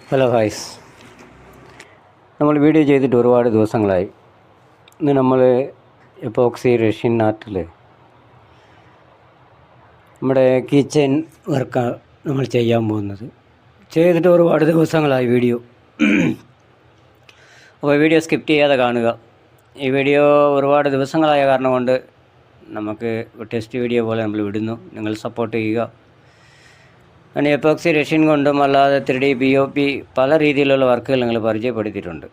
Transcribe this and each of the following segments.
Hello guys, നമ്മൾ video ചെയ്തിട്ട് ഒരുപാട് ദിവസങ്ങളായി. ഇന്ന് നമ്മൾ എപ്പോക്സി റഷ്യൻ ആർട്ടിൽ നമ്മുടെ കിച്ചൻ വർക്കാണ് നമ്മൾ ചെയ്യാൻ പോകുന്നത്. ചെയ്തിട്ട് ഒരുപാട് ദിവസങ്ങളായി വീഡിയോ. അപ്പോൾ വീഡിയോ സ്കിപ്പ് ചെയ്യാതെ കാണുക. ഈ വീഡിയോ ഒരുപാട് ദിവസങ്ങളായ കാരണം കൊണ്ട് നമുക്ക് ടെസ്റ്റ് വീഡിയോ പോലെ നമ്മൾ വിടുന്നു. നിങ്ങൾ സപ്പോർട്ട് ചെയ്യുക. ഞാൻ എപ്പോക്സി റഷ്യൻ കൊണ്ടും അല്ലാതെ 3D POP പല രീതിയിലുള്ള വർക്കുകൾ നിങ്ങൾ പരിചയപ്പെടുത്തിയിട്ടുണ്ട്.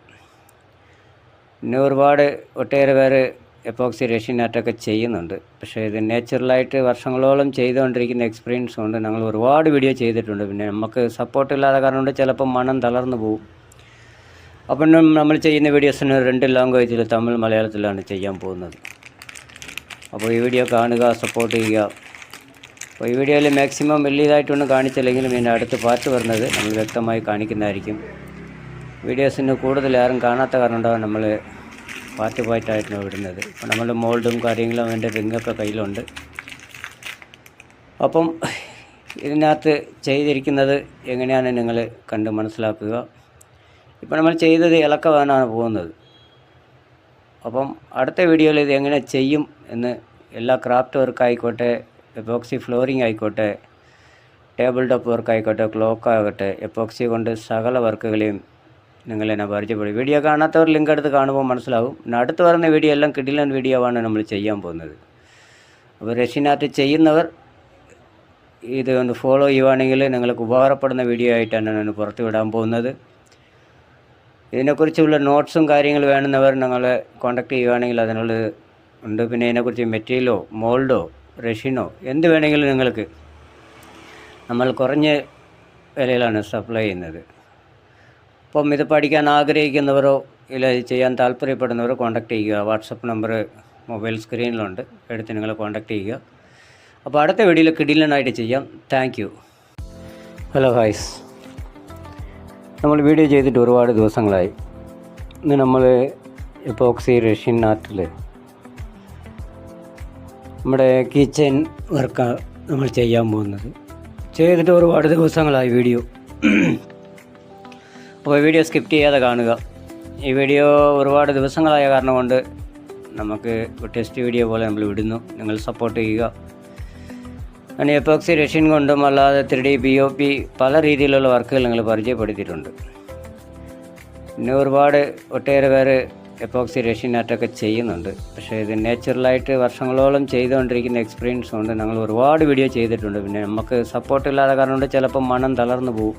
പിന്നെ ഒട്ടേറെ പേര് എപ്പോക്സി റഷ്യൻ ആർട്ടൊക്കെ ചെയ്യുന്നുണ്ട്. പക്ഷേ ഇത് നാച്ചുറലായിട്ട് വർഷങ്ങളോളം ചെയ്തുകൊണ്ടിരിക്കുന്ന എക്സ്പീരിയൻസ് കൊണ്ട് ഞങ്ങൾ ഒരുപാട് വീഡിയോ ചെയ്തിട്ടുണ്ട്. പിന്നെ നമുക്ക് സപ്പോർട്ടില്ലാതെ കാരണം കൊണ്ട് ചിലപ്പോൾ മനം തളർന്നു പോകും. അപ്പം നമ്മൾ ചെയ്യുന്ന വീഡിയോസിന് 2 ലാംഗ്വേജിൽ, തമിഴ് മലയാളത്തിലാണ് ചെയ്യാൻ പോകുന്നത്. അപ്പോൾ ഈ വീഡിയോ കാണുക, സപ്പോർട്ട് ചെയ്യുക. അപ്പോൾ ഈ വീഡിയോയിൽ മാക്സിമം വലിയതായിട്ടൊന്നും കാണിച്ചില്ലെങ്കിലും ഇതിൻ്റെ അടുത്ത് പാർട്ട് വരുന്നത് നമ്മൾ വ്യക്തമായി കാണിക്കുന്നതായിരിക്കും. വീഡിയോസിന് കൂടുതൽ ആരും കാണാത്ത കാരണം ഉണ്ടാവും നമ്മൾ പാർട്ടായിട്ടാണ് വിടുന്നത്. അപ്പോൾ നമ്മളുടെ മോൾഡും കാര്യങ്ങളും അതിൻ്റെ റിങ്ങൊക്കെ കയ്യിലുണ്ട്. അപ്പം ഇതിനകത്ത് ചെയ്തിരിക്കുന്നത് എങ്ങനെയാണ് നിങ്ങൾ കണ്ട് മനസ്സിലാക്കുക. ഇപ്പോൾ നമ്മൾ ചെയ്തത് ഇളക്കവാനാണ് പോകുന്നത്. അപ്പം അടുത്ത വീഡിയോയിൽ ഇത് എങ്ങനെ ചെയ്യും എന്ന്, എല്ലാ ക്രാഫ്റ്റ് വർക്ക് ആയിക്കോട്ടെ, എപ്പോക്സി ഫ്ലോറിങ് ആയിക്കോട്ടെ, ടേബിൾ ടോപ്പ് വർക്ക് ആയിക്കോട്ടെ, ക്ലോക്ക് ആകട്ടെ, എപ്പോക്സി കൊണ്ട് സകല വർക്കുകളെയും നിങ്ങളെന്നെ പരിചയപ്പെടും. വീഡിയോ കാണാത്തവർ ലിങ്ക് എടുത്ത് കാണുമ്പോൾ മനസ്സിലാവും. പിന്നെ അടുത്ത് വരുന്ന വീഡിയോ എല്ലാം കിടിലൻ വീഡിയോ ആണ് നമ്മൾ ചെയ്യാൻ പോകുന്നത്. അപ്പോൾ റഷ്യൻ ആർട്ട് ചെയ്യുന്നവർ ഇത് ഒന്ന് ഫോളോ ചെയ്യുവാണെങ്കിൽ നിങ്ങൾക്ക് ഉപകാരപ്പെടുന്ന വീഡിയോ ആയിട്ടാണ് ഞാൻ പുറത്ത് വിടാൻ പോകുന്നത്. ഇതിനെക്കുറിച്ചുള്ള നോട്ട്സും കാര്യങ്ങൾ വേണമെന്നവർ ഞങ്ങളെ കോൺടാക്റ്റ് ചെയ്യുകയാണെങ്കിൽ അതിനുള്ള ഉണ്ട്. പിന്നെ ഇതിനെക്കുറിച്ച് മെറ്റീരിയലോ മോൾഡോ റഷ്യനോ എന്ത് വേണമെങ്കിലും നിങ്ങൾക്ക് നമ്മൾ കുറഞ്ഞ വിലയിലാണ് സപ്ലൈ ചെയ്യുന്നത്. അപ്പം ഇത് പഠിക്കാൻ ആഗ്രഹിക്കുന്നവരോ ഇല്ല ചെയ്യാൻ താല്പര്യപ്പെടുന്നവരോ കോൺടാക്റ്റ് ചെയ്യുക. വാട്സപ്പ് നമ്പർ മൊബൈൽ സ്ക്രീനിലുണ്ട്, എടുത്ത് നിങ്ങൾ കോൺടാക്റ്റ് ചെയ്യുക. അപ്പോൾ അടുത്ത വീഡിയോയിൽ കിടിലനായിട്ട് ചെയ്യാം. Thank you. ഹലോ ഗൈസ്, നമ്മൾ വീഡിയോ ചെയ്തിട്ട് ഒരുപാട് ദിവസങ്ങളായി. ഇന്ന് നമ്മൾ എപ്പോക്സി റഷ്യൻ ആർട്ടിൽ നമ്മുടെ കിച്ചൻ വർക്കാണ് നമ്മൾ ചെയ്യാൻ പോകുന്നത്. ചെയ്തിട്ട് ഒരുപാട് ദിവസങ്ങളായി വീഡിയോ. അപ്പോൾ വീഡിയോ സ്കിപ്പ് ചെയ്യാതെ കാണുക. ഈ വീഡിയോ ഒരുപാട് ദിവസങ്ങളായ കാരണം കൊണ്ട് നമുക്ക് ടെസ്റ്റ് വീഡിയോ പോലെ നമ്മൾ വിടുന്നു. നിങ്ങൾ സപ്പോർട്ട് ചെയ്യുക. ഞാൻ എപ്പോക്സി റഷ്യൻ കൊണ്ടും അല്ലാതെ 3D POP പല രീതിയിലുള്ള വർക്കുകൾ നിങ്ങൾ പരിചയപ്പെടുത്തിയിട്ടുണ്ട്. പിന്നെ ഒട്ടേറെ പേര് എപ്പോക്സി റഷ്യൻ ആർട്ടൊക്കെ ചെയ്യുന്നുണ്ട്. പക്ഷേ ഇത് നാച്ചുറലായിട്ട് വർഷങ്ങളോളം ചെയ്തുകൊണ്ടിരിക്കുന്ന എക്സ്പീരിയൻസ് കൊണ്ട് ഞങ്ങൾ ഒരുപാട് വീഡിയോ ചെയ്തിട്ടുണ്ട്. പിന്നെ നമുക്ക് സപ്പോർട്ടില്ലാതെ കാരണം കൊണ്ട് ചിലപ്പോൾ മനം തളർന്നു പോകും.